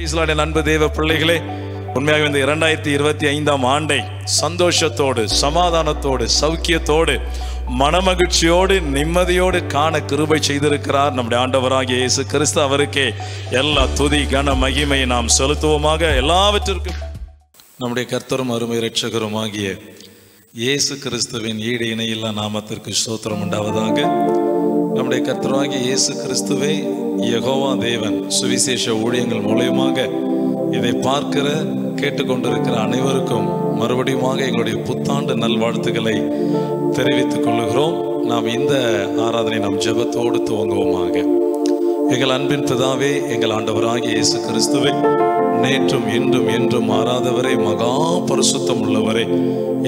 அன்பு தேவ பிள்ளைகளே, உண்மையாக இந்த 2025ஆம் ஆண்டை சந்தோஷத்தோடு, சமாதானத்தோடு, சௌக்கியத்தோடு, மனமகிழ்ச்சியோடு, நிம்மதியோடு காண கிருபை செய்திருக்கிறார் நம்முடைய ஆண்டவராகிய இயேசு கிறிஸ்து. அவருக்கே எல்லா துதி கன மகிமையை நாம் செலுத்துவோமாக. எல்லாவற்றிற்கும் நம்முடைய கர்த்தரும் அருமை இரட்சகருமாகிய இயேசு கிறிஸ்துவின் ஈடு இணையில்லா நாமத்திற்கு ஸ்தோத்திரம் உண்டாவதாக. நம்முடைய கர்த்தராகிய இயேசு கிறிஸ்துவை யெகோவா தேவன் சுவிசேஷ ஊழியங்கள் மூலயமாக இதை பார்க்கிற கேட்டுக்கொண்டிருக்கிற அனைவருக்கும் மறுபடியும் எங்களுடைய புத்தாண்டு நல்வாழ்த்துக்களை தெரிவித்துக் கொள்ளுகிறோம். நாம் இந்த ஆராதனை நாம் ஜெபத்தோடு துவங்குவோமாக. எங்கள் அன்பின் பிதாவே, எங்கள் ஆண்டவராகிய இயேசு கிறிஸ்துவே, நேற்றும் இன்றும் என்றும் மாறாதவரே, மகா பரிசுத்தம் உள்ளவரே,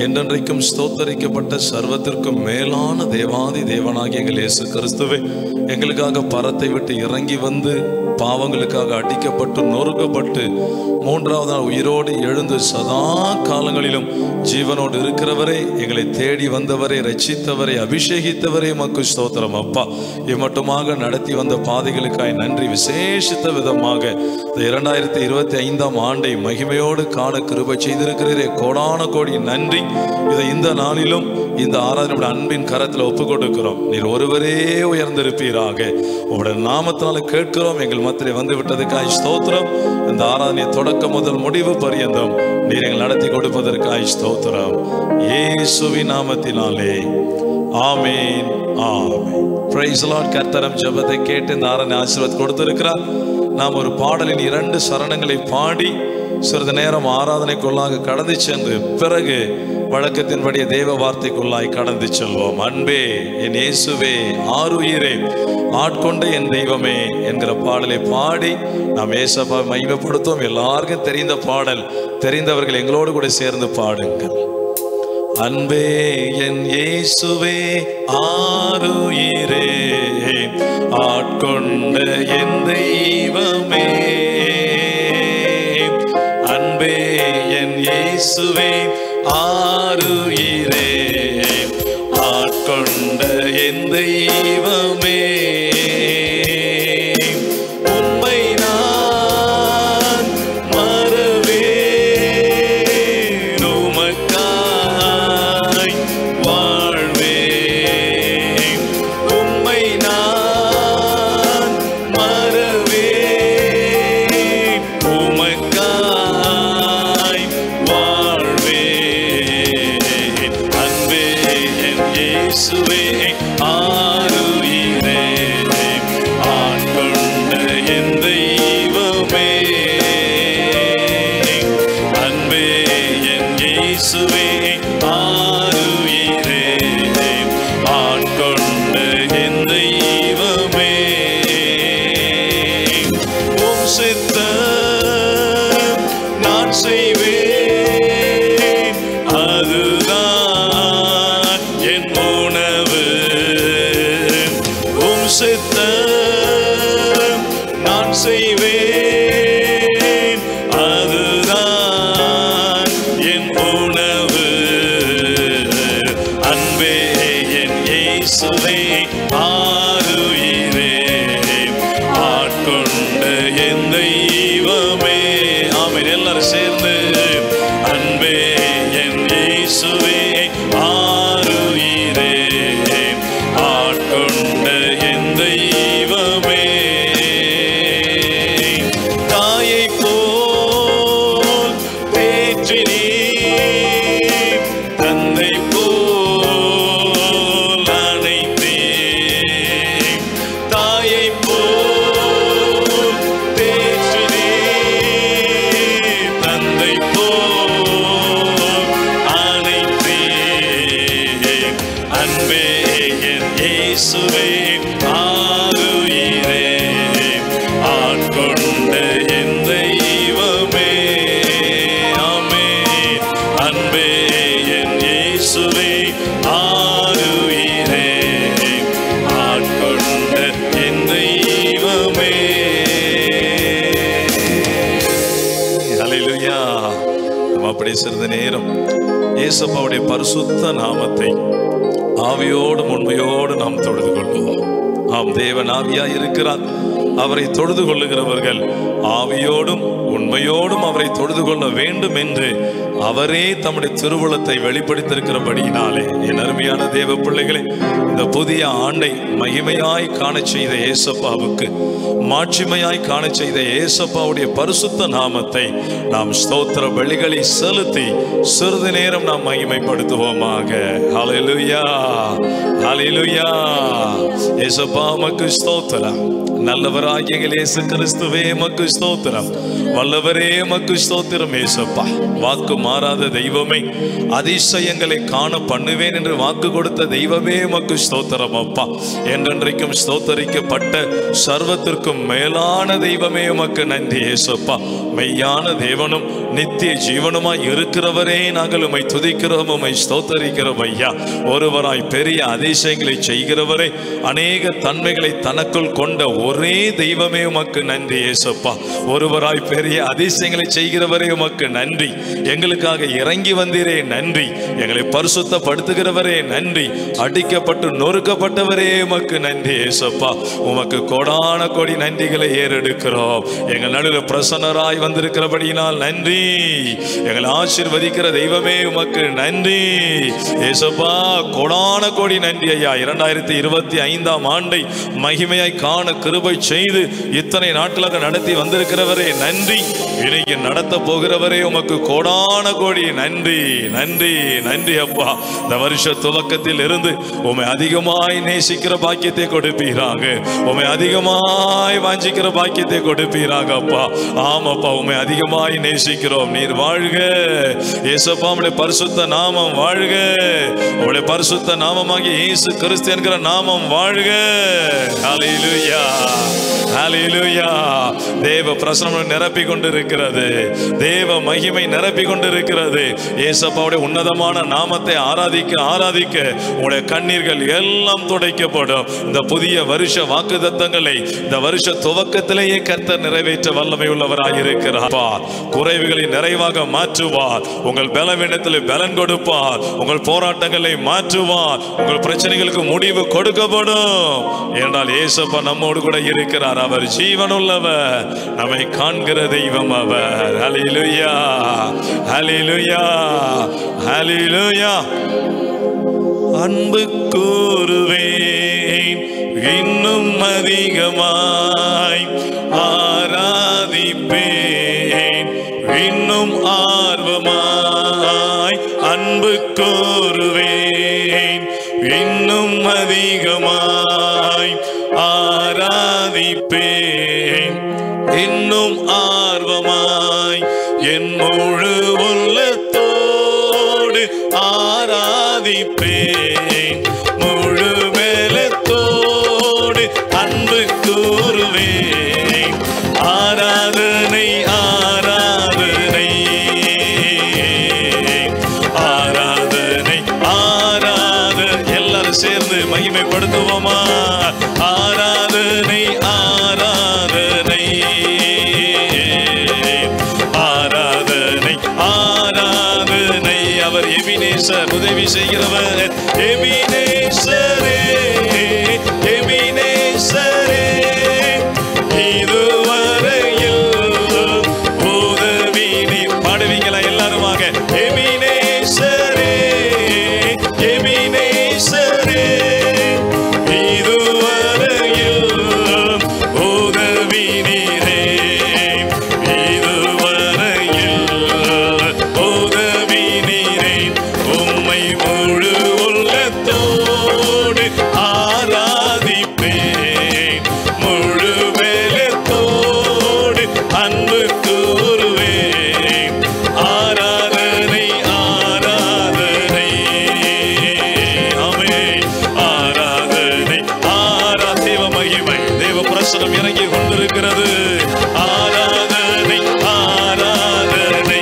என்றென்றைக்கும் ஸ்தோத்தரிக்கப்பட்ட சர்வத்திற்கும் மேலான தேவாதி தேவனாகிய எங்கள் இயேசு கிறிஸ்துவே, எங்களுக்காக பரத்தை விட்டு இறங்கி வந்து பாவங்களுக்காக அடிக்கப்பட்டு நொறுக்கப்பட்டு மூன்றாவது நாள் உயிரோடு எழுந்து சதா காலங்களிலும் ஜீவனோடு இருக்கிறவரே, எங்களை தேடி வந்தவரே, ரட்சித்தவரே, அபிஷேகித்தவரே, மக்கு ஸ்தோத்திரம் அப்பா. இம்மட்டுமாக நடத்தி வந்த பாதைகளுக்காய் நன்றி. விசேஷித்த விதமாக 2025ஆம் ஆண்டை மகிமையோடு காண கிருபை செய்திருக்கிறீரே, கோடான கோடி நன்றி. இதை இந்த நாளிலும் இந்த ஆராதனையோட அன்பின் கரத்தில் ஒப்புக் கொடுக்கிறோம். நீர் ஒருவரே உயர்ந்திருப்பீராக. உங்களுடைய நாமத்தினால கேட்கிறோம். எங்கள் மத்தியிலே வந்து விட்டதுக்காய் ஸ்தோத்திரம். இந்த ஆராதனை தொடக்கம் முதல் முடிவு பரியந்தம் நீர் எங்கள் நடத்தி கொடுப்பதற்காய் ஸ்தோத்திரம். இயேசுவின் நாமத்தினாலே ஆமென், ஆமென். Praise the Lord. கர்த்தர் ஜெபத்தை கேட்டு இந்த ஆராதனை ஆசீர்வாதம் கொடுத்திருக்கிறார். நாம் ஒரு பாடலின் 2 சரணங்களை பாடி சிறிது நேரம் ஆராதனைக்குள்ளாக கடந்து சென்று பிறகு வழக்கத்தின்படியே தேவ வார்த்தைக்குள்ளாய் கடந்து செல்வோம். அன்பே என் இயேசுவே, ஆருயிரே, ஆட்கொண்ட என் தெய்வமே என்கிற பாடலை பாடி நாம் ஏசப்பா மகிமைப்படுத்துவோம். எல்லாருக்கும் தெரிந்த பாடல். தெரிந்தவர்கள் எங்களோடு கூட சேர்ந்து பாடுங்கள். அன்பே என் இயேசுவே, ஆருயிரே, ஆட்கொண்ட என் தெய்வமே, அன்பே என் இயேசுவே, ஆருயிரே, ஆட்கொண்ட என் தெய்வமே, உம்மை நான் மறவேன், உமக்காய் வாழ்வேன், உம்மை நான் மறவேன், உமக்காய் வாழ்வேன், அன்பே என் இயேசுவே, ஆருயிரே, ஆட்கொண்ட என் தெய்வமே, அன்பே என் இயேசுவே, ஆருயிரே, ஆட்கொண்ட என் தெய்வமே, உம் சித்தம் நான் செய்வேன், அதுதான் என் உணவு, உம் சித்தம் நான் செய்வேன், அதுதான் என் உணவு, அன்பே என் இயேசுவே, ஆருயிரே, ஆட்கொண்ட என் தெய்வமே. ஆமென். எல்லாரும் சேர்ந்து அன்பே என் இயேசுவே, ஆருயிரே, ஆட்கொண்ட என் தெய்வமே, தாயை போல் தேற்றினீர், தந்தை போல் அணைத்தீர், தாயை போல் தேற்றினீர், தந்தை போல் அணைத்தீர், அன்பே என் இயேசுவே, ஆருயிரே, ஆட்கொண்ட என் தெய்வமே, ஆமென். அன்பே என் இயேசுவே, ஆருயிரே, ஆட்கொண்ட என் தெய்வமே. ஹல்லேலூயா. நம்ம அப்படி சிறிது நேரம் இயேசுப்பாவுடைய பரிசுத்த நாமத்தை ஆவியோடும் உண்மையோடு நாம் தொழுது கொள்வோம். ஆம், தேவன் ஆவியாய் இருக்கிறார். அவரை தொழுது கொள்ளுகிறவர்கள் ஆவியோடும் உண்மையோடும் அவரை தொழுது கொள்ள வேண்டும் என்று அவரே தம்முடைய திருவுளத்தை வெளிப்படுத்தியிருக்கிறபடியினாலே, என் அருமையான தேவ பிள்ளைகளே, இந்த புதிய ஆண்டை மகிமையாய் காண செய்த இயேசப்பாவுக்கு, மாட்சிமையாய் காண செய்த இயேசப்பாவுடைய பரிசுத்த நாமத்தை நாம் ஸ்தோத்திர பலிகளை செலுத்தி சிறிது நேரம் நாம் மகிமைப்படுத்துவோமாக. ஹல்லேலூயா, ஹல்லேலூயா. இயேசப்பா உமக்கு ஸ்தோத்திரம். நல்லவராகிய இயேசு கிறிஸ்துவே உமக்கு ஸ்தோத்திரம். வல்லவரே உமக்கு ஸ்தோத்திரம். இயேசப்பா, வாக்கு மாறாத தெய்வமே, அதிசயங்களை காண பண்ணுவேன் என்று வாக்கு கொடுத்த தெய்வமே உமக்கு ஸ்தோத்திரம். அப்பா, என்றென்றைக்கும் ஸ்தோத்தரிக்கப்பட்ட சர்வத்திற்கும் மேலான தெய்வமே உமக்கு நன்றி. இயேசப்பா, மெய்யான தேவனும் நித்திய ஜீவனுமாய் இருக்கிறவரே, நாங்கள் உம்மை துதிக்கிறோம், உம்மை ஸ்தோத்தரிக்கிறோம். ஐயா, ஒருவராய் பெரிய அதிசயங்களை செய்கிறவரே, அநேக தன்மைகளை தனக்குள் கொண்ட ஒரே தெய்வமே உமக்கு நன்றி. இயேசப்பா, ஒருவராய் பெரிய அதிசயங்களை செய்கிறவரே உமக்கு நன்றி. எங்களுக்காக இறங்கி வந்தீரே நன்றி. எங்களை பரிசுத்தப்படுத்துகிறவரே நன்றி. அடிக்கப்பட்டு நொறுக்கப்பட்டவரே உமக்கு நன்றி. இயேசப்பா, உமக்கு கோடான கோடி நன்றிகளை ஏறெடுக்கிறோம். எங்கள் நடுவில் பிரசன்னராய் வந்திருக்கிறபடியினால் நன்றி. எங்களை ஆசீர்வதிக்கிற தெய்வமே உமக்கு நன்றி. இயேசப்பா, கோடான கோடி நன்றி. ஐயா, 2025ஆம் ஆண்டை மகிமையாய் காண கிருபை செய்து இத்தனை நாட்களாக நடத்தி வந்திருக்கிறவரே நன்றி. இன்னைக்கு நடத்த போகிறவரே உமக்கு கோடான கோடி நன்றி, நன்றி, நன்றி. அப்பா, இந்த வருஷ துவக்கத்தில் இருந்து உம்மை அதிகமாய் நேசிக்கிற பாக்கியத்தை கொடுப்பீராக, உம்மை அதிகமாய் வாஞ்சிக்கிற பாக்கியத்தை கொடுப்பீராக. அப்பா, ஆமாப்பா, உம்மை அதிகமாய் நேசிக்கிறோம். நீர் வாழ்க இயேசப்பா, உம்முடைய பரிசுத்த நாமம் வாழ்க. உம்முடைய பரிசுத்த நாமமாகிய இயேசு கிறிஸ்து என்கிற நாமம் வாழ்க. ஹல்லேலூயா, ஹல்லேலூயா. தேவ பிரசன்னம் நிரப்பி கொண்டிருக்கிறது. தேவ மகிமை நிரப்பி கொண்டிருக்கிறது. இயேசப்பாவுடைய உன்னதமான நாமத்தை ஆராதிக்க ஆராதிக்க உங்களுடைய கண்ணீர்கள் எல்லாம் துடைக்கப்படும். இந்த புதிய வருஷ வாக்குத்தத்தங்களை இந்த வருஷ துவக்கத்திலேயே கர்த்தர் நிறைவேற்ற வல்லமை உள்ளவராயிருக்கிறார். குறைவுகளை நிறைவாக மாற்றுவார். உங்கள் பலவீனத்தில் பலன் கொடுப்பார். உங்கள் போராட்டங்களை மாற்றுவார். உங்கள் பிரச்சனைகளுக்கு முடிவு கொடுக்கப்படும். என்றால் இயேசப்பா நம்மோடு கூட இருக்கிறார். அவர் ஜீவனுள்ளவர், நம்மை காண்கிற தெய்வம் அவர். ஹல்லேலூயா, ஹல்லேலூயா, ஹல்லேலூயா. அன்பு கூறுவேன் இன்னும் அதிகமாய், ஆராதிப்பேன் இன்னும் ஆர்வமாய். அன்பு கூறுவேன் இன்னும் அதிகமாய், ஆராதிப்பேன் இன்னும் ஆர்வமாய். என் முழு உள்ளத்தோடு ஆராதிப்பேன், முழு மேலத்தோடு அன்பு கூறுவேன். ஆராதனை, ஆராதனை, ஆராதனை, ஆராதனை. எல்லாரும் சேர்ந்து மகிமைப்படுத்துவோமா? ஆராதனை, ஆராதனை, ஆராதனை, ஆராதனை. அவர் எபினேசர், உதவி செய்கிறவர். எபினேசரே, எபினேசரே, இதுவரையில் உதவி நீர். பாடுவீங்களா எல்லாருமாக? எபினேசரே, எபினேசரே, இதுவரையில் உதவி நீரே, இதுவரையில் உதவி நீரே. உம்மை முழு உள்ளத்தோடு ஆராதிப்பேன், முழு மேலத்தோடு அன்பு கூறுவேன். ஆராதனை, ஆராதனை, ஆமென். ஆராதனை, தேவ மகிமை, தேவ பிரசனம் இறங்கி கொண்டிருக்கிறது. ஆராதனை, ஆராதனை,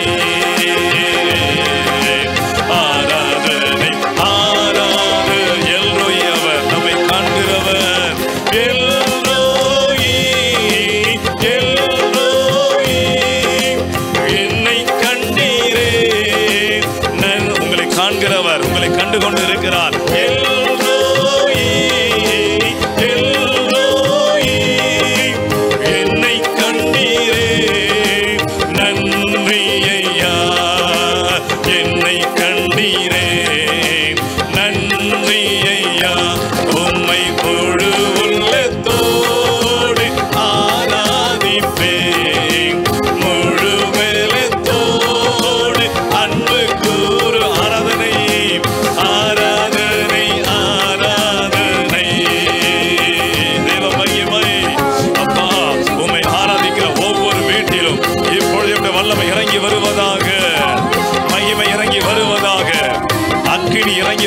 ஆராதனை, ஆராதனை. எல்ரோயி, அவர் நம்மை காண்கிறவர். எல்ரோயி, எல்ரோயி, என்னை கண்டீரே. உங்களை காண்கிறவர், உங்களை கண்டு கொண்டு இருக்கிறார். எல்ரோயி, எல்ரோயி, என்னை கண்டீரே.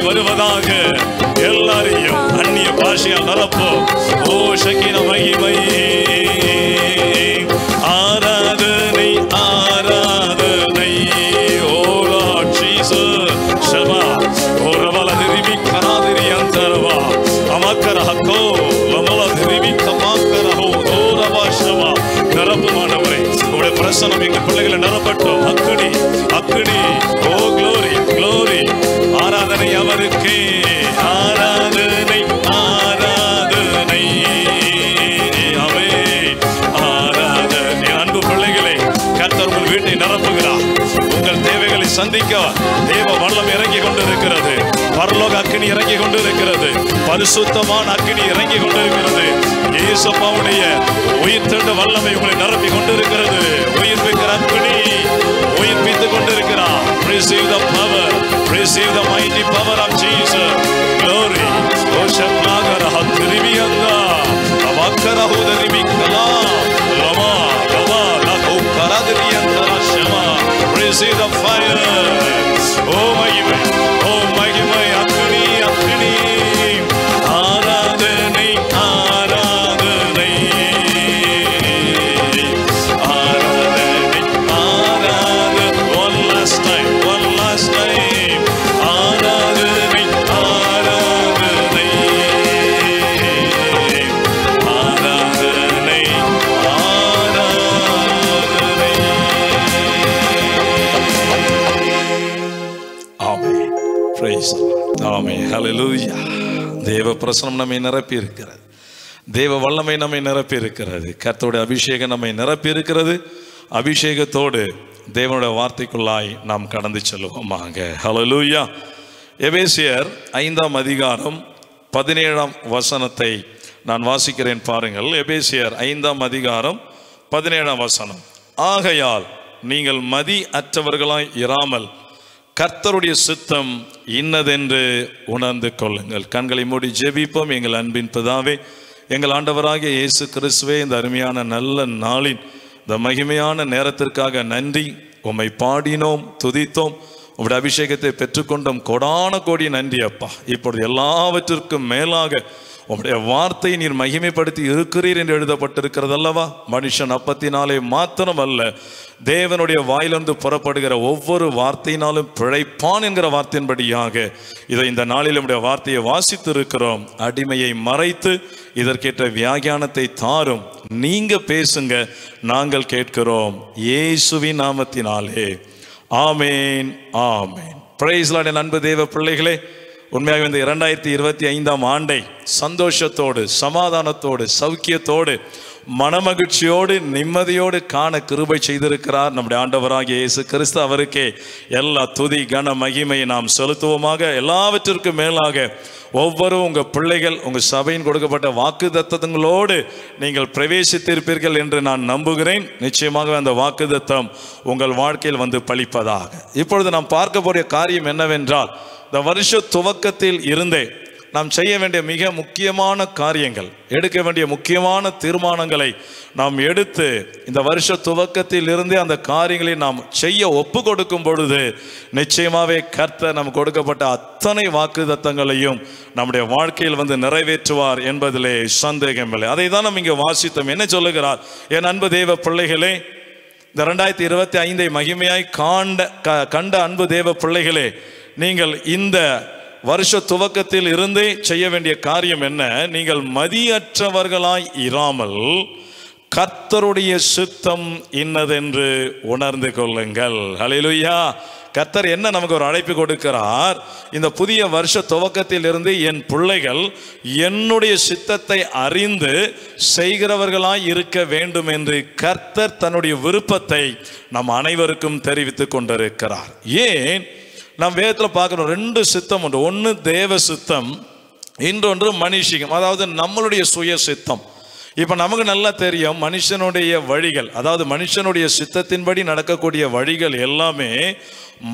வருவதாக. எல்லாரையும் அந்நிய பாஷையால் நிரப்பும். ஓ ஷகீன மகிமை, ஆராதனை ஆராதனை. ஓ லார்ட் ஜீசஸ் ஷபா ஓரவல திரிமி கராதிரி அந்தரவா அமக்கரஹகோ லமல திரிமி கமாக்கரஹோ ஓரவா ஷபா. நிரப்புமானவரே, உங்களுடைய பிரசன்னம் எங்கள் பிள்ளைகளை நிரப்பட்டும். அக்கினி அக்கினி. ஓ க்ளோரி க்ளோரி. ஆராதனை அவருக்கே, ஆராதனை ஆராதனை. ஆமென். ஆராதனை. அன்பு பிள்ளைகளை, கர்த்தர் உங்கள் வீட்டை நிரப்புகிறார். உங்கள் தேவைகளை சந்திக்க தேவ வல்லம் இறங்கி கொண்டிருக்கிறது. பரலோக அக்கினி இறங்கி கொண்டிருக்கிறது. பரிசுத்தமான அக்கினி இறங்கி கொண்டிருக்கிறது. இயேசுவுடைய உயிர்த்தெழுந்த வல்லமை உங்களை நிரப்பி கொண்டிருக்கிறது. உயிர்ப்பிக்கிற அக்கினி உயிர்ப்பித்துக் கொண்டிருக்கிறார். Receive the power, receive the mighty power of Jesus. Glory. O Shabnagara Hatriviyanda Avakara Hudrimikala Lama Lama Lako Karadriyanda Shama. Receive the fire. Oh Mahimai, oh Mahimai, Akini Akini. Aradhanai Aradhanai. Aradhanai Aradhanai. One last time, one last time. Aradhanai Aradhanai. Aradhanai Aradhanai. Amen. Praise the Lord. Amen. Hallelujah. தேவ பிரசனம் நம்மை நிரப்பி இருக்கிறது. தேவ வல்லமை நம்மை நிரப்பி இருக்கிறது. கர்த்தருடைய அபிஷேகம் நம்மை நிரப்பி இருக்கிறது. அபிஷேகத்தோடு தேவனுடைய வார்த்தைக்குள்ளாய் நாம் கடந்து செல்வோமாக. ஹல்லேலூயா. எபேசியர் 5ஆம் அதிகாரம் 17ஆம் வசனத்தை நான் வாசிக்கிறேன் பாருங்கள். எபேசியர் 5ஆம் அதிகாரம் 17ஆம் வசனம். ஆகையால் நீங்கள் மதி அற்றவர்களாய் இராமல் கர்த்தருடைய சித்தம் இன்னதென்று உணர்ந்து கொள்ளுங்கள். கண்களை மூடி ஜெபிப்போம். எங்கள் அன்பின் பிதாவே, எங்கள் ஆண்டவராகிய இயேசு கிறிஸ்துவே, இந்த அருமையான நல்ல நாளின் இந்த மகிமையான நேரத்திற்காக நன்றி. உம்மை பாடினோம், துதித்தோம், உங்களுடைய அபிஷேகத்தை பெற்றுக்கொண்டோம். கோடான கோடி நன்றி அப்பா. இப்பொழுது எல்லாவற்றிற்கும் மேலாக உம்முடைய வார்த்தையை நீர் மகிமைப்படுத்தி இருக்கிறீர் என்று எழுதப்பட்டிருக்கிறது அல்லவா? மனுஷன் அப்பத்தினாலே மாத்திரம் அல்ல, தேவனுடைய வாயிலிருந்து புறப்படுகிற ஒவ்வொரு வார்த்தையினாலும் பிழைப்பான் என்கிற வார்த்தையின்படியாக இதை இந்த நாளில் நம்முடைய வார்த்தையை வாசித்து இருக்கிறோம். அடிமையை மறைத்து இதற்கேற்ற வியாக்கியானத்தை தாரும். நீங்க பேசுங்க, நாங்கள் கேட்கிறோம். இயேசுவின் நாமத்தினாலே ஆமேன் ஆமேன். Price Lord. என் அன்பு தேவ பிள்ளைகளே, உண்மையாக இந்த 2025ஆம் ஆண்டை சந்தோஷத்தோடு, சமாதானத்தோடு, சௌக்கியத்தோடு, மனமகிழ்ச்சியோடு, நிம்மதியோடு காண கிருபை செய்திருக்கிறார் நம்முடைய ஆண்டவராகிய இயேசு கிறிஸ்து. அவருக்கே எல்லா துதி கன மகிமையை நாம் செலுத்துவோமாக. எல்லாவற்றிற்கும் மேலாக ஒவ்வொரு உங்கள் பிள்ளைகள் உங்கள் சபையின் கொடுக்கப்பட்ட வாக்குத்தத்தங்களோடு நீங்கள் பிரவேசித்திருப்பீர்கள் என்று நான் நம்புகிறேன். நிச்சயமாக அந்த வாக்குத்தத்தம் உங்கள் வாழ்க்கையில் வந்து பலிப்பதாக. இப்பொழுது நாம் பார்க்க போகிற காரியம் என்னவென்றால், இந்த வருஷ துவக்கத்தில் இருந்தே நாம் செய்ய வேண்டிய மிக முக்கியமான காரியங்கள், எடுக்க வேண்டிய முக்கியமான தீர்மானங்களை நாம் எடுத்து இந்த வருஷ துவக்கத்தில் இருந்தே அந்த காரியங்களை நாம் செய்ய ஒப்பு கொடுக்கும் பொழுது நிச்சயமாகவே கர்த்தர் நமக்கு கொடுக்கப்பட்ட அத்தனை வாக்குத்தத்தங்களையும் நம்முடைய வாழ்க்கையில் வந்து நிறைவேற்றுவார் என்பதிலே சந்தேகமில்லை. அதை தான் நம்ம இங்கே வாசித்தோம். என்ன சொல்லுகிறார்? என் அன்பு தேவ பிள்ளைகளே, இந்த 2025 மகிமையாய் கண்ட அன்பு தேவ பிள்ளைகளே, நீங்கள் இந்த வருஷ துவக்கத்தில் இருந்தே செய்ய வேண்டிய காரியம் என்ன? நீங்கள் மதியற்றவர்களாய் இராமல் கர்த்தருடைய சித்தம் இன்னதென்று உணர்ந்து கொள்ளுங்கள். ஹல்லேலூயா. கர்த்தர் என்ன நமக்கு ஒரு அழைப்பு கொடுக்கிறார்? இந்த புதிய வருஷ துவக்கத்தில் இருந்து என் பிள்ளைகள் என்னுடைய சித்தத்தை அறிந்து செய்கிறவர்களாய் இருக்க வேண்டும் என்று கர்த்தர் தன்னுடைய விருப்பத்தை நம் அனைவருக்கும் தெரிவித்துக் கொண்டிருக்கிறார். ஏன்? நாம் வேதத்தில் பார்க்கணும், 2 சித்தம் உண்டு. ஒன்று தேவ சித்தம், இன்னொன்று மனுஷிகம், அதாவது நம்மளுடைய சுய சித்தம். இப்போ நமக்கு நல்லா தெரியும் மனுஷனுடைய வழிகள், அதாவது மனுஷனுடைய சித்தத்தின்படி நடக்கக்கூடிய வழிகள் எல்லாமே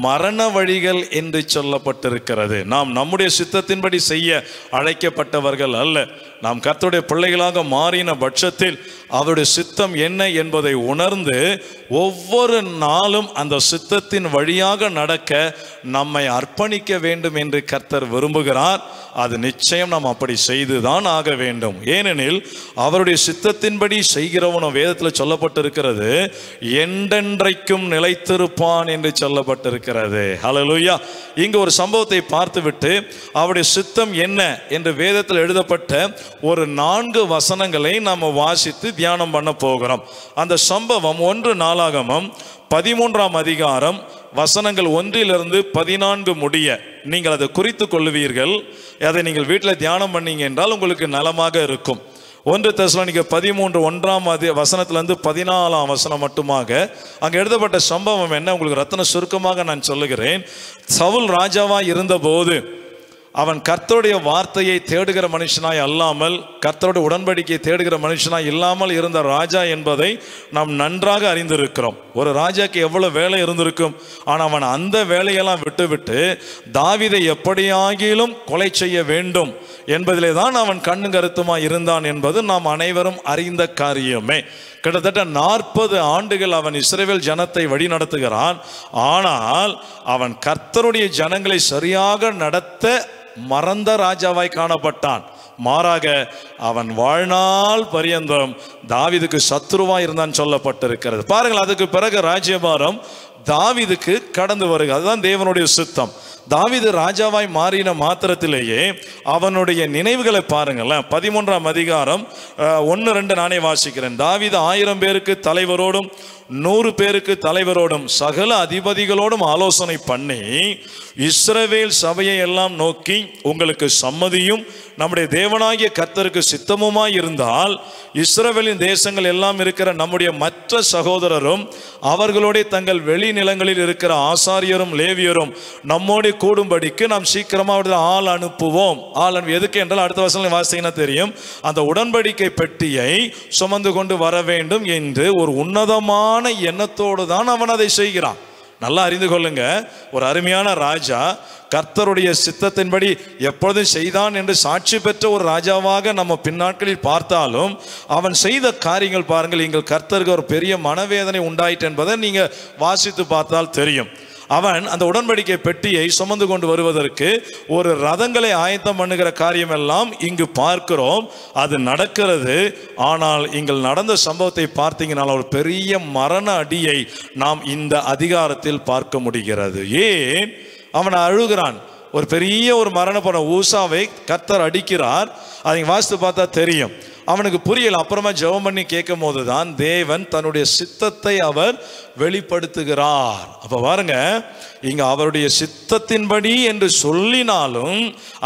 மரண வழிகள் என்று சொல்லப்பட்டிருக்கிறது. நாம் நம்முடைய சித்தத்தின்படி செய்ய அழைக்கப்பட்டவர்கள் அல்ல. நாம் கர்த்தருடைய பிள்ளைகளாக மாறின பட்சத்தில் அவருடைய சித்தம் என்ன என்பதை உணர்ந்து ஒவ்வொரு நாளும் அந்த சித்தத்தின் வழியாக நடக்க நம்மை அர்ப்பணிக்க வேண்டும் என்று கர்த்தர் விரும்புகிறார். அது நிச்சயம் நாம் அப்படி செய்துதான் ஆக வேண்டும். ஏனெனில் அவருடைய சித்தத்தின்படி செய்கிறவனும் வேதத்தில் சொல்லப்பட்டிருக்கிறது, என்றென்றைக்கும் நிலைத்திருப்பான் என்று சொல்லப்பட்டிருக்கிறது. ஹல்லேலூயா. இங்கு ஒரு சம்பவத்தை பார்த்துவிட்டு அவருடைய சித்தம் என்ன என்று வேதத்தில் எழுதப்பட்ட ஒரு 4 வசனங்களை நாம் வாசித்து தியானம் பண்ண போகிறோம். அந்த சம்பவம் 1 நாளாகமம் 13ஆம் அதிகாரம் வசனங்கள் 1 - 14 முடிய நீங்கள் அதை குறித்து கொள்ளுவீர்கள். அதை நீங்கள் வீட்டில் தியானம் பண்ணீங்க என்றால் உங்களுக்கு நலமாக இருக்கும். 1 தெசலோனிக்கர் 13 1ஆம் வசனத்திலிருந்து 14ஆம் வசனம் மட்டுமாக அங்கே எழுதப்பட்ட சம்பவம் என்ன உங்களுக்கு ரத்தின சுருக்கமாக நான் சொல்லுகிறேன். சவுல் ராஜாவாய் இருந்தபோது அவன் கர்த்தருடைய வார்த்தையை தேடுகிற மனுஷனாய் அல்லாமல், கர்த்தருடைய உடன்படிக்கையை தேடுகிற மனுஷனாய் இல்லாமல் இருந்த ராஜா என்பதை நாம் நன்றாக அறிந்திருக்கிறோம். ஒரு ராஜாக்கு எவ்வளவு வேலை இருந்திருக்கும். ஆனால் அவன் அந்த வேலையெல்லாம் விட்டுவிட்டு தாவீதை எப்படியாகிலும் கொலை செய்ய வேண்டும் என்பதிலே தான் அவன் கண்ணும் கருத்துமாய் இருந்தான் என்பது நாம் அனைவரும் அறிந்த காரியமே. கிட்டத்தட்ட 40 ஆண்டுகள் அவன் இஸ்ரவேல் ஜனத்தை வழி நடத்துகிறான். ஆனால் அவன் கர்த்தருடைய ஜனங்களை சரியாக நடத்த மறந்த ராஜாவாய் காணப்பட்டான். மாறாக அவன் வாழ்நாள் பரியந்தம் தாவீதுக்கு சத்துருவாய் இருந்தான் சொல்லப்பட்டிருக்கிறது. பாருங்கள், அதுக்கு பிறகு ராஜ்யபாரம் தாவீதுக்கு கடந்து வருகிறது. அதுதான் தேவனுடைய சித்தம். தாவீது ராஜாவாய் மாறின மாத்திரத்திலேயே அவனுடைய நினைவுகளை பாருங்களேன். 13ஆம் அதிகாரம் 1-2 நானே வாசிக்கிறேன். தாவீது 1000 பேருக்கு தலைவரோடும் 100 பேருக்கு தலைவரோடும் சகல அதிபதிகளோடும் ஆலோசனை பண்ணி இஸ்ரவேல் சபையை எல்லாம் நோக்கி, உங்களுக்கு சம்மதியும் நம்முடைய தேவனாகிய கர்த்தருக்கு சித்தமுமாய் இருந்தால் இஸ்ரவேலின் தேசங்கள் எல்லாம் இருக்கிற நம்முடைய மற்ற சகோதரரும் அவர்களுடைய தங்கள் வெளி நிலங்களில் இருக்கிற ஆசாரியரும் லேவியரும் நம்மோடு கூடும்படிக்கு நாம் சீக்கிரமாக ஆள் அனுப்புவோம். எதுக்கு என்றால் அடுத்த வசனம் வாசிங்கன்னா தெரியும். அந்த உடன்படிக்கை பெட்டியை சுமந்து கொண்டு வர வேண்டும் என்று ஒரு உன்னதமான எண்ணத்தோடு தான் அவன் அதை செய்கிறான். நல்லா அறிந்து கொள்ளுங்க, ஒரு அருமையான ராஜா கர்த்தருடைய சித்தத்தின்படி எப்பொழுதும் செய்தான் என்று சாட்சி பெற்ற ஒரு ராஜாவாக நம்ம பின்னாட்களில் பார்த்தாலும் அவன் செய்த காரியங்கள் பாருங்கள், எங்கள் கர்த்தருக்கு ஒரு பெரிய மனவேதனை உண்டாயிற்று என்பதை நீங்க வாசித்து பார்த்தால் தெரியும். அவன் அந்த உடன்படிக்கை பெட்டியை சுமந்து கொண்டு வருவதற்கு ஒரு ரதங்களை ஆயத்தம் பண்ணுகிற காரியம் எல்லாம் இங்கு பார்க்கிறோம். அது நடக்கிறது. ஆனால் இங்கு நடந்த சம்பவத்தை பார்த்தீங்கன்னா ஒரு பெரிய மரண அடியை நாம் இந்த அதிகாரத்தில் பார்க்க முடிகிறது. ஏன் அவன் அழுகிறான்? ஒரு பெரிய ஒரு மரண ஊசாவை கர்த்தர் அடிக்கிறார். அதை வாசித்து பார்த்தா தெரியும். அவனுக்கு புரியல. அப்புறமா ஜெபம் பண்ணி கேட்கும் போதுதான் தேவன் தன்னுடைய சித்தத்தை அவர் வெளிப்படுத்துகிறார். அப்ப பாருங்க, இங்க அவருடைய சித்தத்தின்படி என்று சொல்லினாலும்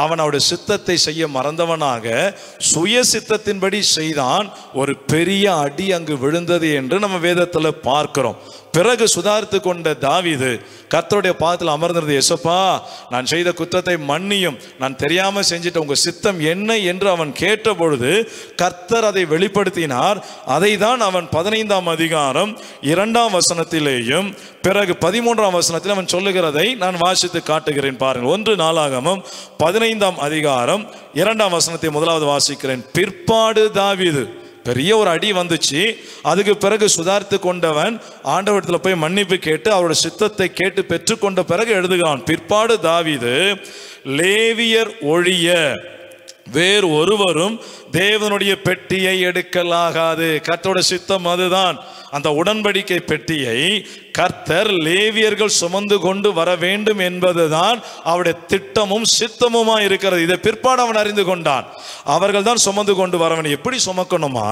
அவன் அவருடைய சித்தத்தை செய்ய மறந்தவனாக சுய சித்தத்தின்படி செய்தான். ஒரு பெரிய அடி அங்கு விழுந்தது என்று நம்ம வேதத்துல பார்க்கிறோம். பிறகு சுதாரித்து கொண்ட தாவீது கர்த்தருடைய பாதத்தில் அமர்ந்திருந்த, எசப்பா, நான் செய்த குற்றத்தை மன்னியும், நான் தெரியாம செஞ்சிட்ட, உங்க சித்தம் என்ன என்று அவன் கேட்ட பொழுது கர்த்தர் அதை வெளிப்படுத்தினார். அதை தான் அவன் 15ஆம் அதிகாரம் 2ஆம் வசனத்திலேயும் பிறகு 13ஆம் வசனத்தில் அவன் சொல்லுகிறதை நான் வாசித்து காட்டுகிறேன். பாருங்கள், 1 நாளாகமம் 15ஆம் அதிகாரம் 2ஆம் வசனத்தை முதலாவது வாசிக்கிறேன். பிற்பாடு தாவீது, பெரிய ஒரு அடி வந்துச்சு. அதுக்கு பிறகு சுதாரித்து கொண்டவன் ஆண்டவரிடத்தில் போய் மன்னிப்பு கேட்டு அவருடைய சித்தத்தை கேட்டு பெற்றுக்கொண்ட பிறகு எழுதுகிறான். பிற்பாடு தாவீது, லேவியர் ஒழிய வேறு ஒருவரும் தேவனுடைய பெட்டியை எடுக்கலாகாது. கர்த்தருடைய சித்தம் அதுதான். அந்த உடன்படிக்கை பெட்டியை கர்த்தர் லேவியர்கள் சுமந்து கொண்டு வர வேண்டும் என்பதுதான் அவருடைய திட்டமும் சித்தமுமா இருக்கிறது. இதை பிற்பாடு அவன் அறிந்து கொண்டான். அவர்கள் தான் சுமந்து கொண்டு வரவன். எப்படி சுமக்கணுமா?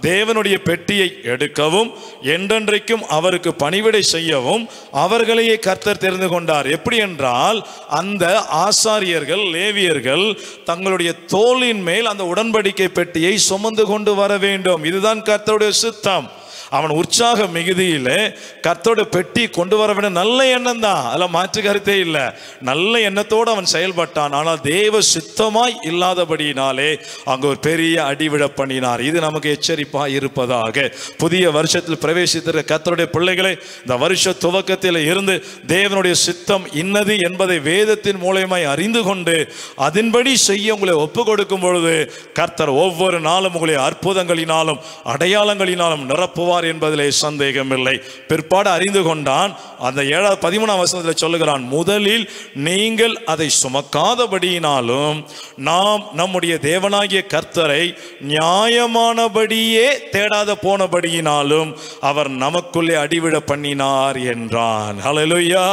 தேவனுடைய பெட்டியை எடுக்கவும் என்றென்றைக்கும் அவருக்கு பணிவிடை செய்யவும் அவர்களையே கர்த்தர் தெரிந்து கொண்டார். எப்படி என்றால், அந்த ஆசாரியர்கள் லேவியர்கள் தங்களுடைய தோளின் மேல் அந்த உடன்படிக்கை பெட்டியை சுமந்து கொண்டு வர வேண்டும். இதுதான் கர்த்தருடைய சித்தம். அவன் உற்சாக மிகுதியிலே கர்த்தரோட பெட்டி கொண்டு வர வேண்டும். நல்ல எண்ணம் தான், அதில் மாற்று கருத்தே இல்லை. நல்ல எண்ணத்தோடு அவன் செயல்பட்டான். ஆனால் தேவ சித்தமாய் இல்லாதபடியினாலே அங்கு ஒரு பெரிய அடிவிட பண்ணினார். இது நமக்கு எச்சரிப்பாக இருப்பதாக. புதிய வருஷத்தில் பிரவேசித்திருக்கிற கர்த்தருடைய பிள்ளைகளை, இந்த வருஷ துவக்கத்தில் இருந்து தேவனுடைய சித்தம் இன்னது என்பதை வேதத்தின் மூலமாய் அறிந்து கொண்டு அதன்படி செய்ய உங்களை ஒப்பு கொடுக்கும் பொழுது கர்த்தர் ஒவ்வொரு நாளும் உங்களை அற்புதங்களினாலும் அடையாளங்களினாலும் நிரப்புவார் என்பதிலே சந்தேகமில்லை. பிற்பாடு அறிந்து கொண்டான். அந்த 13ஆம் வசனத்தில் சொல்லுகிறான், முதலில் நீங்கள் அதை சுமக்காதபடியினாலும் நாம் நம்முடைய தேவனாகிய கர்த்தரை நியாயமானபடியே தேடாத போனபடியினாலும் அவர் நமக்குள்ளே அடிவிட பண்ணினார் என்றான். ஹல்லேலூயா.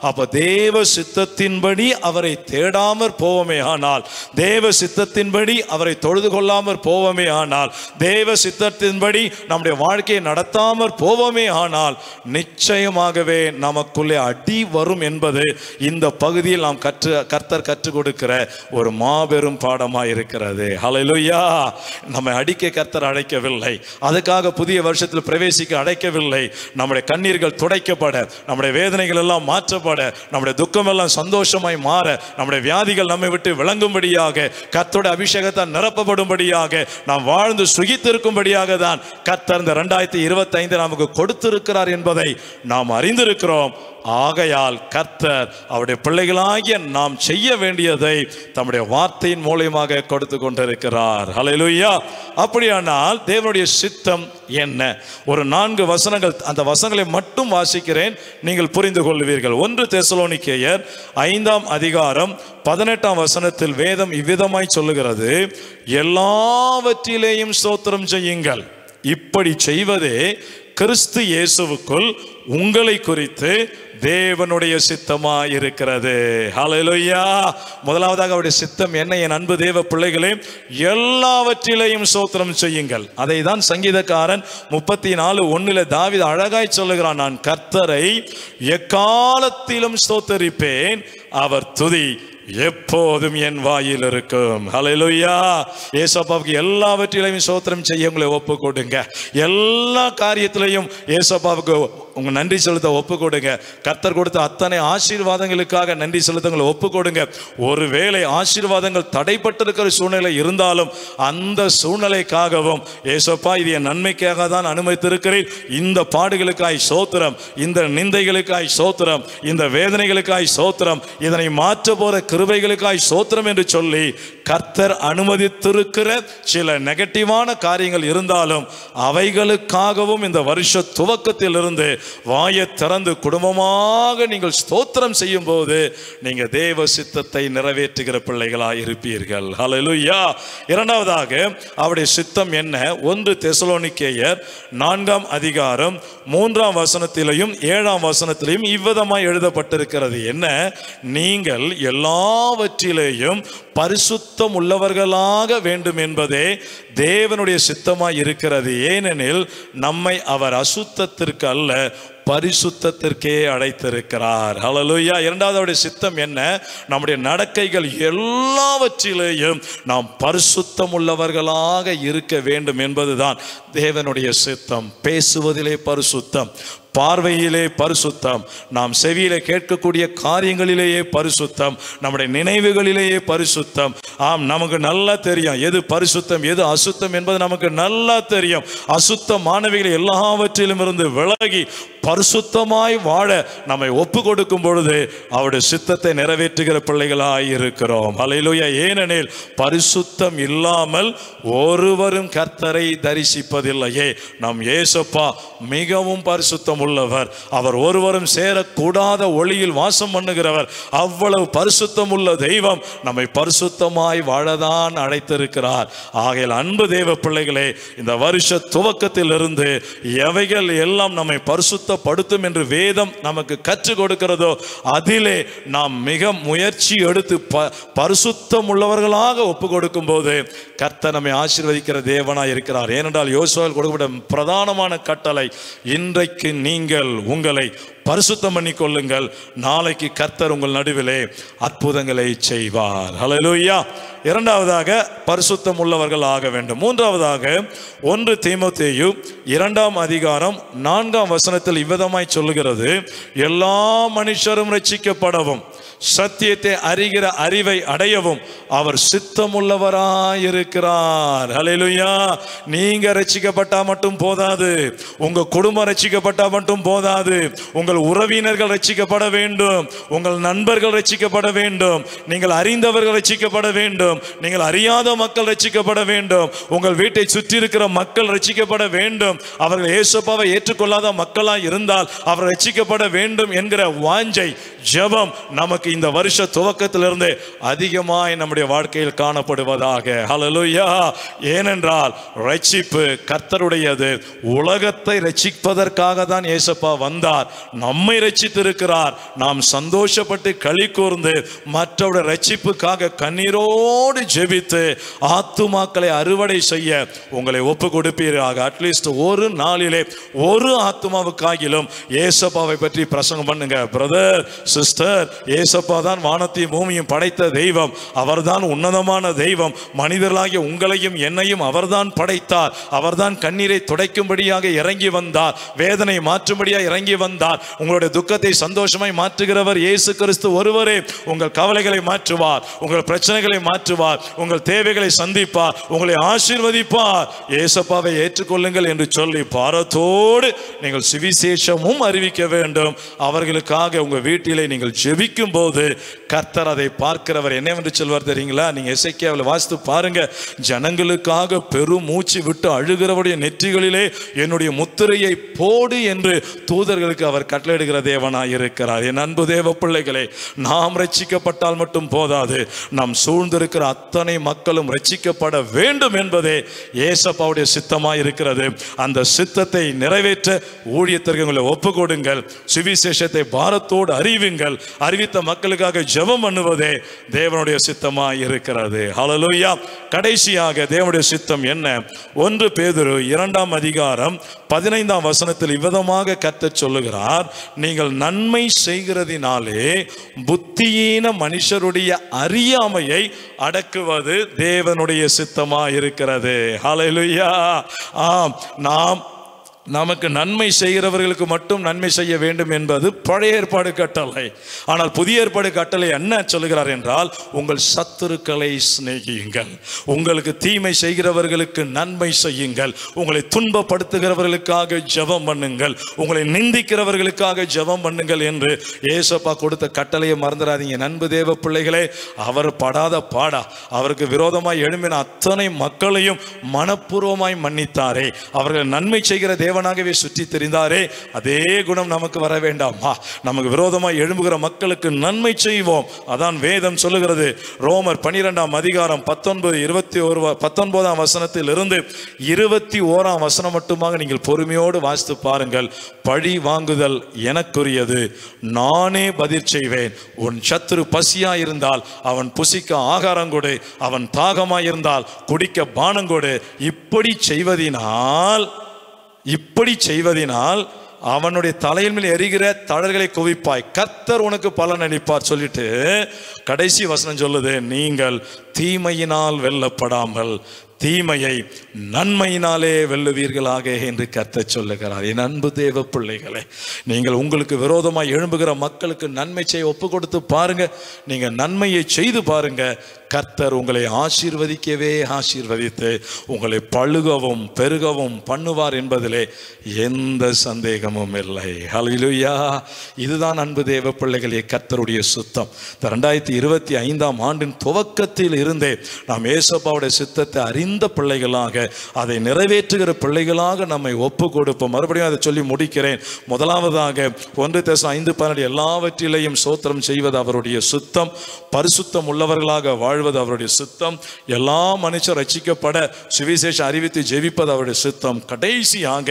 அப்ப தேவ சித்தத்தின்படி அவரை தேடாமற் போவோமே ஆனால், தேவ சித்தத்தின்படி அவரை தொழுது கொள்ளாமற் போவோமே ஆனால், தேவ சித்தத்தின்படி நம்முடைய வாழ்க்கையை நடத்தாமற் போவோமே ஆனால் நிச்சயமாகவே நமக்குள்ளே அடி வரும் என்பது இந்த பகுதியில் நாம் கர்த்தர் கற்றுக் கொடுக்கிற ஒரு மாபெரும் பாடமாக இருக்கிறது. ஹல்லேலூயா. நம்மை அடிக்க கர்த்தர் அழைக்கவில்லை, அதுக்காக புதிய வருஷத்தில் பிரவேசிக்க அழைக்கவில்லை. நம்முடைய கண்ணீர்கள் துடைக்கப்பட, நம்முடைய வேதனைகள் எல்லாம் மாற்றப்பட, நம்முடைய துக்கம் எல்லாம் சந்தோஷமாய் மாற, நம்முடைய வியாதிகள் நம்மை விட்டு விளங்கும்படியாக, கர்த்தருடைய அபிஷேகத்தால் நிரப்பப்படும்படியாக, நாம் வாழ்ந்து சுகித்திருக்கும்படியாக தான் கர்த்தர் இந்த 2025 நமக்கு கொடுத்திருக்கிறார் என்பதை நாம் அறிந்திருக்கிறோம். ஆகையால் கர்த்தர் அவருடைய பிள்ளைகளாகிய நாம் செய்ய வேண்டியதை தம்முடைய வார்த்தையின் மூலமாக கொடுத்து கொண்டிருக்கிறார். ஹல்லேலூயா. அப்படியானால் தேவனுடைய சித்தம் என்ன? ஒரு 4 வசனங்கள், அந்த வசனங்களை மட்டும் வாசிக்கிறேன், நீங்கள் புரிந்து கொள்வீர்கள். 1 தெசலோனிக்கேயர் 5ஆம் அதிகாரம் 18ஆம் வசனத்தில் வேதம் இவ்விதமாய் சொல்லுகிறது, எல்லாவற்றிலேயும் ஸ்தோத்திரம் செய்யுங்கள், இப்படி செய்வதே கிறிஸ்து இயேசுவுக்குள் உங்களை குறித்து தேவனுடைய சித்தமாய் இருக்கிறது. ஹல்லேலூயா. முதலாவதாக அவருடைய சித்தம் என்ன? என் அன்பு தேவ பிள்ளைகளே, எல்லாவற்றிலேயும் ஸ்தோத்திரம் செய்யுங்கள். அதை தான் சங்கீதக்காரன் 34:1 தாவீது அழகாய் சொல்லுகிறான், நான் கர்த்தரை எக்காலத்திலும் ஸ்தோத்தரிப்பேன், அவர் துதி எப்போதும் என் வாயில் இருக்கும். ஹல்லேலூயா. ஏசப்பாவுக்கு எல்லாவற்றிலையும் ஸ்தோத்திரம் செய்ய உங்களை ஒப்பு கொடுங்க. எல்லா காரியத்திலையும் ஏசப்பாவுக்கு உங்க நன்றி செலுத்த ஒப்பு கொடுங்க. கர்த்தர் கொடுத்த அத்தனை ஆசீர்வாதங்களுக்காக நன்றி செலுத்த உங்களை ஒப்பு கொடுங்க. ஒருவேளை ஆசீர்வாதங்கள் தடைப்பட்டிருக்கிற சூழ்நிலை இருந்தாலும் அந்த சூழ்நிலைக்காகவும் ஏசப்பா இது என் நன்மைக்காக தான் அனுமதித்திருக்கிறேன், இந்த பாடுகளுக்காய் ஸ்தோத்திரம், இந்த நிந்தைகளுக்காய் ஸ்தோத்திரம், இந்த வேதனைகளுக்காய் ஸ்தோத்திரம், இதனை மாற்ற போற கிருபைகளுக்காய் ஸ்தோத்திரம் என்று சொல்லி கர்த்தர் அனுமதித்திருக்கிற சில நெகட்டிவான காரியங்கள் இருந்தாலும் அவைகளுக்காகவும் இந்த வருஷ துவக்கத்தில் இருந்து வாயை திறந்து குடும்பமாக நீங்கள் ஸ்தோத்திரம் செய்யும் போது நீங்க தேவ சித்தத்தை நிறைவேற்றுகிற பிள்ளைகளாய் இருப்பீர்கள். ஹல்லேலூயா. இரண்டாவதாக அவருடைய சித்தம் என்ன? 1 தெசலோனிக்கேயர் 4ஆம் அதிகாரம் 3ஆம் வசனத்திலையும் 7ஆம் வசனத்திலையும் இவ்விதமாய் எழுதப்பட்டிருக்கிறது. என்ன? நீங்கள் எல்லாவற்றிலேயும் பரிசுத்தம் உள்ளவர்களாக வேண்டும் என்பதே தேவனுடைய சித்தமாய் இருக்கிறது. ஏனெனில் நம்மை அவர் அசுத்தத்திற்கு அல்ல பரிசுத்தத்திற்கே அழைத்திருக்கிறார். ஹல்லேலூயா. இரண்டாவது சித்தம் என்ன? நம்முடைய நடக்கைகள் எல்லாவற்றிலேயும் நாம் பரிசுத்தம் உள்ளவர்களாக இருக்க வேண்டும் என்பதுதான் தேவனுடைய சித்தம். பேசுவதிலே பரிசுத்தம், பார்வையிலே பரிசுத்தம், நாம் செவியிலே கேட்கக்கூடிய காரியங்களிலேயே பரிசுத்தம், நம்முடைய நினைவுகளிலேயே பரிசுத்தம். ஆம், நமக்கு நல்லா தெரியும் எது பரிசுத்தம் எது அசுத்தம் என்பது நமக்கு நல்லா தெரியும். அசுத்தமானவைகள் எல்லாவற்றிலும் இருந்து விலகி பரிசுத்தமாய் வாழ நம்மை ஒப்பு கொடுக்கும் பொழுது அவருடைய சித்தத்தை நிறைவேற்றுகிற பிள்ளைகளாய் இருக்கிறோம். ஹல்லேலூயா. ஏனெனில் பரிசுத்தம் இல்லாமல் ஒருவரும் கர்த்தரை தரிசிப்பதில்லையே. நம் இயேசுப்பா மிகவும் பரிசுத்தம் உள்ளவர். அவர் ஒருவரும் சேரக்கூடாத ஒளியில் வாசம் பண்ணுகிறவர். அவ்வளவு பரிசுத்தம் உள்ள தெய்வம் நம்மை பரிசுத்தமாய் வாழதான் அழைத்திருக்கிறார். ஆகையால் அன்பு தேவ பிள்ளைகளே, இந்த வருஷ துவக்கத்தில் இருந்து எவைகள் எல்லாம் நம்மை பரிசுத்தப்படுத்தும் என்று வேதம் நமக்கு கற்றுக் கொடுக்கிறதோ அதிலே நாம் மிக முயற்சி எடுத்து பரிசுத்தம் உள்ளவர்களாக ஒப்பு கொடுக்கும் போது கர்த்தர் நம்மை ஆசீர்வதிக்கிற தேவனாய் இருக்கிறார். ஏனென்றால் யோசுவாவில் கொடுக்கப்பட்ட பிரதானமான கட்டளை, இன்றைக்கு நீங்கள் உங்களை பரிசுத்தம் பண்ணி கொள்ளுங்கள். நாளைக்கு கர்த்தர் உங்கள் நடுவிலே அற்புதங்களை செய்வார். ஹல்லேலூயா. இரண்டாவதாக பரிசுத்தம் உள்ளவர்கள் ஆக வேண்டும். மூன்றாவதாக 1 தீமோத்தேயு 2ஆம் அதிகாரம் 4ஆம் வசனத்தில் இவ்விதமாய் சொல்லுகிறது, எல்லா மனுஷரும் ரட்சிக்கப்படவும் சத்தியத்தை அறிகிற அறிவை அடையவும் அவர் சித்தமுள்ளவராயிருக்கிறார். ஹல்லேலூயா. நீங்க ரட்சிக்கப்பட்டா மட்டும் போதாது, உங்க குடும்பம் ரட்சிக்கப்பட்டா மட்டும் போதாது, உங்கள் உறவினர்கள் ரட்சிக்கப்பட வேண்டும், உங்கள் நண்பர்கள் ரட்சிக்கப்பட வேண்டும், நீங்கள் அறிந்தவர்கள் ரட்சிக்கப்பட வேண்டும், நீங்கள் அறியாத மக்கள் ரட்சிக்கப்பட வேண்டும், உங்கள் வீட்டை சுற்றி இருக்கிற மக்கள் ரட்சிக்கப்பட வேண்டும். அவர்கள் இயேசுவை ஏற்றுக்கொள்ளாத மக்களாய் இருந்தால் அவர் ரட்சிக்கப்பட வேண்டும் என்கிற வாஞ்சை, ஜெபம் நமக்கு இந்த வருஷ துவக்கத்திலிருந்து அதிகமாய் நம்முடைய வாழ்க்கையில் காணப்படுவதாக. ஹல்லேலூயா. ஏனென்றால் ரட்சிப்பு கர்த்தருடையது. உலகத்தை ரட்சிப்பதற்காக தான் இயேசுப்பா வந்தார். நம்மை ரட்சித்திருக்கிறார். நாம் சந்தோஷப்பட்டு களி கூர்ந்து மற்றவருடைய ரட்சிப்புக்காக கண்ணீரோடு ஜெபித்து ஆத்துமாக்களை அறுவடை செய்ய உங்களை ஒப்பு கொடுப்பீராக. அட்லீஸ்ட் ஒரு நாளிலே ஒரு ஆத்துமாவுக்காகிலும் இயேசுப்பாவை பற்றி பிரசங்கம் பண்ணுங்க. பிரதர், சிஸ்டர், இயேசுப்பா தான் வானத்தையும் பூமியும் படைத்த தெய்வம். அவர்தான் உன்னதமான தெய்வம். மனிதர்களாகிய உங்களையும் என்னையும் அவர்தான் படைத்தார். அவர்தான் கண்ணீரை துடைக்கும்படியாக இறங்கி வந்தார். வேதனை மாற்றும்படியாக இறங்கி வந்தார். உங்களுடைய துக்கத்தை சந்தோஷமாய் மாற்றுகிறவர் இயேசு கிறிஸ்து ஒருவரே. உங்கள் கவலைகளை மாற்றுவார், உங்கள் பிரச்சனைகளை மாற்றுவார், உங்கள் தேவைகளை சந்திப்பார், உங்களை ஆசீர்வதிப்பார். இயேசுப்பாவை ஏற்றுக்கொள்ளுங்கள் என்று சொல்லி பாரத்தோடு நீங்கள் சுவிசேஷமும் அறிவிக்க வேண்டும். அவர்களுக்காக உங்கள் வீட்டிலே நீங்கள் ஜெபிக்கும் போது கர்த்தர் அதை பார்க்கிறவர். என்னவென்று சொல்வார் தெரியுங்களா? நீங்க எசேக்கியாவில் வாசித்து பாருங்க. ஜனங்களுக்காக பெரும் மூச்சு விட்டு அழுகிறவருடைய நெற்றிகளிலே என்னுடைய முத்திரையை போடு என்று தூதர்களுக்கு அவர் கட்டளையிடுகிற தேவனாய் இருக்கிறார். என் அன்பு தேவ பிள்ளைகளே, நாம் ரட்சிக்கப்பட்டால் மட்டும் போதாது, நாம் சூழ்ந்திருக்கிற அத்தனை மக்களும் ரட்சிக்கப்பட வேண்டும் என்பதே இயேசுப்பாவுடைய சித்தமாய் இருக்கிறது. அந்த சித்தத்தை நிறைவேற்ற ஊழியத்திற்கு உங்களை ஒப்பு கொடுங்கள். சுவிசேஷத்தை பாரத்தோடு அறிவிங்கள். அறிவித்த மக்களுக்காக ஜெபம் பண்ணுவதே தேவனுடைய சித்தமாய் இருக்கிறது. ஹல்லேலூயா. கடைசியாக தேவனுடைய சித்தம் என்ன? 1 பேதுரு 2ஆம் அதிகாரம் 15ஆம் வசனத்தில் இவ்விதமாக கர்த்தர் சொல்லுகிறார், நீங்கள் நன்மை செய்கிறதினாலே புத்தியீன மனுஷருடைய அறியாமையை அடக்குவது தேவனுடைய சித்தமாய் இருக்கிறது. ஹல்லேலூயா. ஆம், நமக்கு நன்மை செய்கிறவர்களுக்கு மட்டும் நன்மை செய்ய வேண்டும் என்பது பழைய ஏற்பாடு கட்டளை. ஆனால் புதிய ஏற்பாடு கட்டளை என்ன சொல்லுகிறார் என்றால், உங்கள் சத்துருக்களை சிநேகியுங்கள், உங்களுக்கு தீமை செய்கிறவர்களுக்கு நன்மை செய்யுங்கள், உங்களை துன்பப்படுத்துகிறவர்களுக்காக ஜெபம் பண்ணுங்கள், உங்களை நிந்திக்கிறவர்களுக்காக ஜெபம் பண்ணுங்கள் என்று இயேசுப்பா கொடுத்த கட்டளையை மறந்துடாதீங்க. நண்பு தேவ பிள்ளைகளே, அவர் படாத பாடா, அவருக்கு விரோதமாய் எழும்பின அத்தனை மக்களையும் மனப்பூர்வமாய் மன்னித்தாரே. அவர்கள் நன்மை செய்கிற தேவனாகவே சுற்றி தெரிந்தாரே. அதே குணம் நமக்கு வர வேண்டாமா? நமக்கு விரோதமாய் எழும்புகிற மக்களுக்கு நன்மை செய்வோம். அதான் வேதம் சொல்லுகிறது. ரோமர் 12ஆம் அதிகாரம் 19ஆம் வசனத்தில் இருந்து 21ஆம் வசனம் மட்டுமாக நீங்கள் பொறுமையோடு வாசித்து பாருங்கள். பழி வாங்குதல் எனக்குரியது, நானே பதில் செய்வேன். உன் சத்துரு பசியா இருந்தால் அவன் புசிக்க ஆகாரம் கொடு, அவன் தாகமாய் இருந்தால் குடிக்க பானம் கொடு. இப்படி செய்வதினால் அவனுடைய தலையின் மேல் எரிகிற தழல்களை குவிப்பாய், கர்த்தர் உனக்கு பலன் அளிப்பார் சொல்லிட்டு கடைசி வசனம் சொல்லுது, நீங்கள் தீமையினால் வெல்லப்படாமல் தீமையை நன்மையினாலே வெல்லுவீர்களாக என்று கர்த்தர் சொல்லுகிறார். என் அன்பு தேவ பிள்ளைகளே, நீங்கள் உங்களுக்கு விரோதமாய் எழும்புகிற மக்களுக்கு நன்மை செய்ய ஒப்பு கொடுத்து பாருங்க. நீங்க நன்மையை செய்து பாருங்க. கர்த்தர் உங்களை ஆசீர்வதிக்கவே ஆசீர்வதித்து உங்களை பழுகவும் பெருகவும் பண்ணுவார் என்பதிலே எந்த சந்தேகமும் இல்லை. ஹல்லேலூயா. இதுதான் அன்பு தேவ பிள்ளைகளே கர்த்தருடைய சுத்தம். 2025ஆம் ஆண்டின் துவக்கத்தில் இருந்தே நாம் இயேசுப்பாவுடைய சித்தத்தை அறிந்த பிள்ளைகளாக, அதை நிறைவேற்றுகிற பிள்ளைகளாக நம்மை ஒப்பு கொடுப்போம். மறுபடியும் அதை சொல்லி முடிக்கிறேன். முதலாவதாக 1 தெசலோனிக்கேயர் 5:12 எல்லாவற்றிலையும் ஸ்தோத்திரம் செய்வது அவருடைய சுத்தம், பரிசுத்தம் உள்ளவர்களாக வாழ்வது அவருடைய சித்தம், எல்லா மனுஷர் ரட்சிக்கப்பட சுவிசேஷம் அறிவித்து ஜெபிப்பது அவருடைய சித்தம், கடைசியாக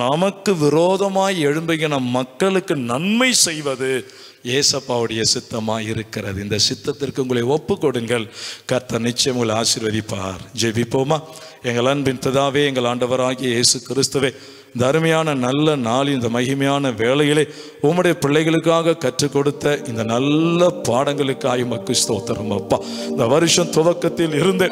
நமக்கு விரோதமாய் எழும்புகிற மக்களுக்கு நன்மை செய்வது இயேசுப்பாவுடைய சித்தமாய் இருக்கிறது. இந்த சித்தத்திற்கு உங்களை ஒப்பு கொடுங்கள். கர்த்தர் நிச்சயம் உங்களை ஆசீர்வதிப்பார். ஜெபிப்போமா? எங்கள் அன்பின் பிதாவே, எங்கள் ஆண்டவராகிய இயேசு கிறிஸ்துவே, இந்த அருமையான நல்ல நாள், இந்த மகிமையான வேளையிலே உம்முடைய பிள்ளைகளுக்காக கற்றுக் கொடுத்த இந்த நல்ல பாடங்களுக்காக உமக்கு ஸ்தோத்திரம் அப்பா. இந்த வருஷம் துவக்கத்தில் இருந்து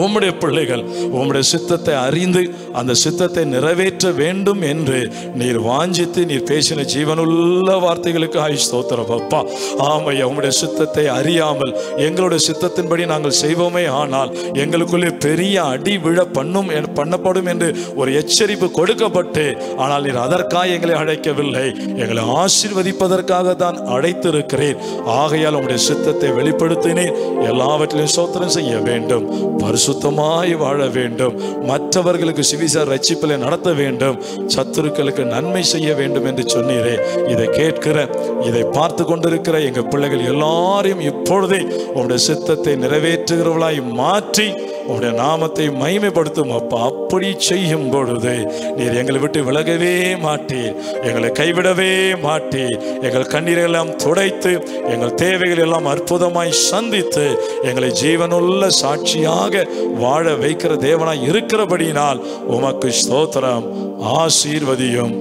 உம்முடைய பிள்ளைகள் உம்முடைய சித்தத்தை அறிந்து அந்த சித்தத்தை நிறைவேற்ற வேண்டும் என்று நீர் வாஞ்சித்து நீர் பேசின ஜீவனுள்ள வார்த்தைகளுக்காக ஸ்தோத்திரம் அப்பா. ஆமையா, உம்முடைய சித்தத்தை அறியாமல் எங்களுடைய சித்தத்தின்படி நாங்கள் செய்வோமே ஆனால் எங்களுக்குள்ளே பெரிய அடி விழ பண்ணப்படும் என்று ஒரு எச்சரிப்பு கொடுக்கப்பட்டு, ஆனால் நீர் அதற்காக எங்களை அழைக்கவில்லை, எங்களை ஆசீர்வதிப்பதற்காக தான் அழைத்திருக்கிறேன். ஆகையால் உம்முடைய சித்தத்தை வெளிப்படுத்தினேன். எல்லாவற்றிலும் ஸ்தோத்திரம் செய்ய வேண்டும், பரிசுத்தமாய் வாழ வேண்டும், மற்றவர்களுக்கு சுவிசேஷ ரட்சிப்பிலே நடத்த வேண்டும், சத்துருக்களுக்கு நன்மை செய்ய வேண்டும் என்று சொன்னீரே. இதை கேட்கிற, இதை பார்த்து கொண்டிருக்கிற எங்கள் பிள்ளைகள் எல்லாரையும் இப்பொழுதே உம்முடைய சித்தத்தை நிறைவேற்றுகிறவர்களாய் மாற்றி உம்முடைய நாமத்தை மகிமைப்படுத்தும் அப்பா. அப்படி செய்யும் பொழுது நீர் எங்களை விட்டு விலகவே மாட்டீர், எங்களை கைவிடவே மாட்டீர். எங்கள் கண்ணீரை எல்லாம் துடைத்து எங்கள் தேவைகள் எல்லாம் அற்புதமாய் சந்தித்து எங்களை ஜீவனுள்ள சாட்சியாக வாழ வைக்கிற தேவனாய் இருக்கிறபடியினால் உமக்கு ஸ்தோத்திரம். ஆசீர்வதியும்,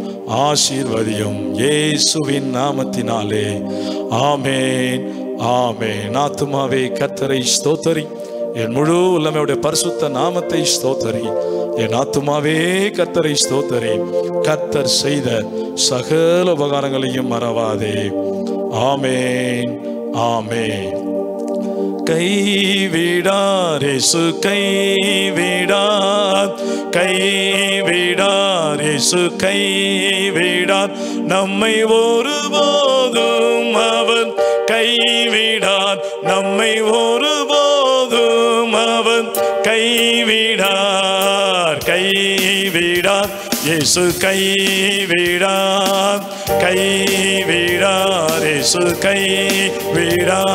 ஆசீர்வதியும் இயேசுவின் நாமத்தினாலே. ஆமேன், ஆமேன். ஆத்துமாவே கர்த்தரை ஸ்தோத்தரி, என் முழு உள்ளமையுடைய பரிசுத்த நாமத்தை ஸ்தோத்தரி. என் ஆத்துமாவே கர்த்தரை ஸ்தோத்தரி, கர்த்தர் செய்த சகல உபகாரங்களையும் மறவாதே. ஆமேன், ஆமேன். கைவிடார் இயேசு, கைவிடார், கைவிடார் இயேசு, கைவிடார் நம்மை ஒருபோதும் அவர் கைவிடார், நம்மை ஒருபோதும் அவர் கைவிடார். கைவிடார் இயேசு, கைவிடார், கைவிடார் இயேசு, கைவிடார்.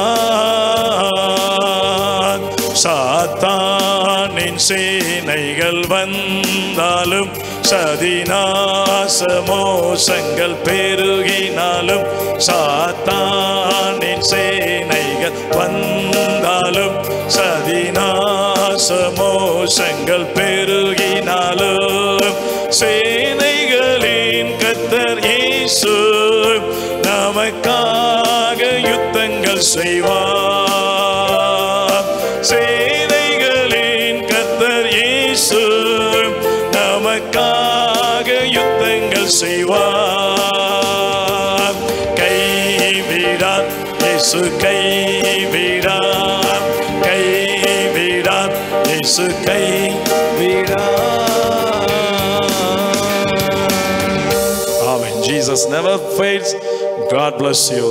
சாத்தானின் சேனைகள் வந்தாலும், சதிநாச மோசங்கள் பெருகினாலும், சாத்தானின் சேனைகள் வந்தாலும், சதிநாச மோசங்கள் பெருகினாலும், சேனைகளின் கர்த்தர் இயேசு நமக்காக யுத்தங்கள் செய்வார். சேனைகளின் கர்த்தர் இயேசு நமக்காக யுத்தங்கள் செய்வார். கைவிடார் இயேசு, கைவிடார், கைவிடார் இயேசு, கைவிடார். Amen. Jesus never fails. God bless you.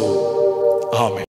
Amen.